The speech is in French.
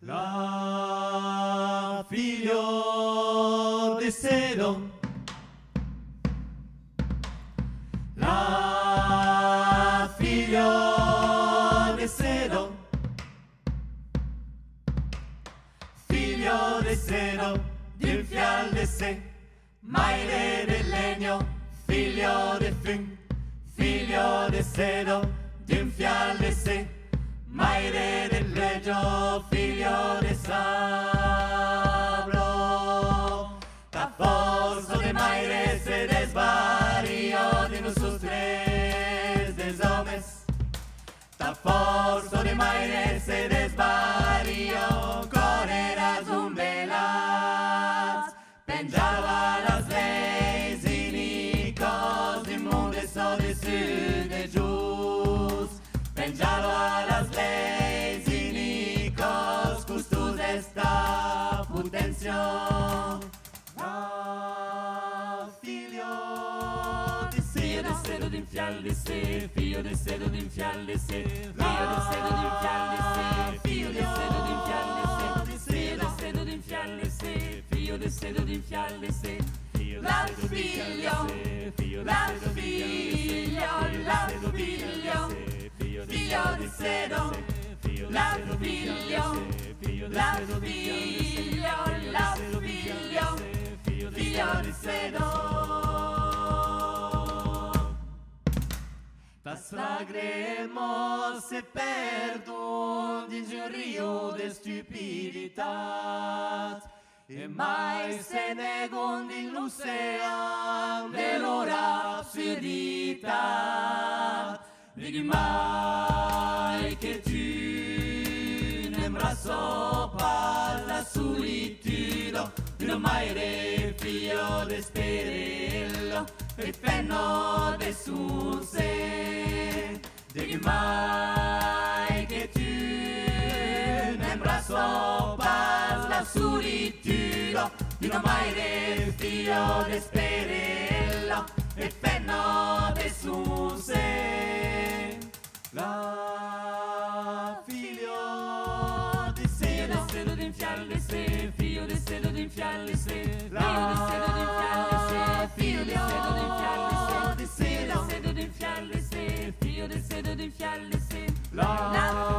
La figlio di Sedon, la figlio di Sedon, figlio di Sedon, di un fial di sé, maire del legno, figlio di fung, figlio di Sedon, di un fial di sé, maire del legno, figlio di sabro. Ta forza de maire se desvario de nuestros tres des homes. Ta forza de maire se desvario correras un velas. Penjava las leis inicos inmundes o de sud de jus. Penjava las leis inicos custos esta potencia. Figlio di Sedon di fial di sé, figlio di Sedon di fial di sé, figlio di Sedon di fial di sé, figlio di Sedon di fial di sé, figlio di Sedon di fial di sé, figlio di Sedon di fial di sé, la figlio, la figlio, la figlio, figlio di Sedon, la figlio, la figlio, la figlio, figlio di Sedon. Tas lagremos se perdon din un rio de stupiditat, e mai se negon din l'ocean de loro absurditat. Digui mai che tu n'aimeras pas la solitude d'un maire figlio d'esperello e penno de sul sé. Digui mai che tu n'aimeras pas la solitude d'un maire figlio d'esperello e penno de sul sé. La figlio di Sedon, figlio di fial di sé, figlio di Sedon di fial di sé, figlio di Sedon di fial di sé, figlio di Sedon di fial di sé, figlio di Sedon di fial di sé, figlio di Sedon di fial di sé, la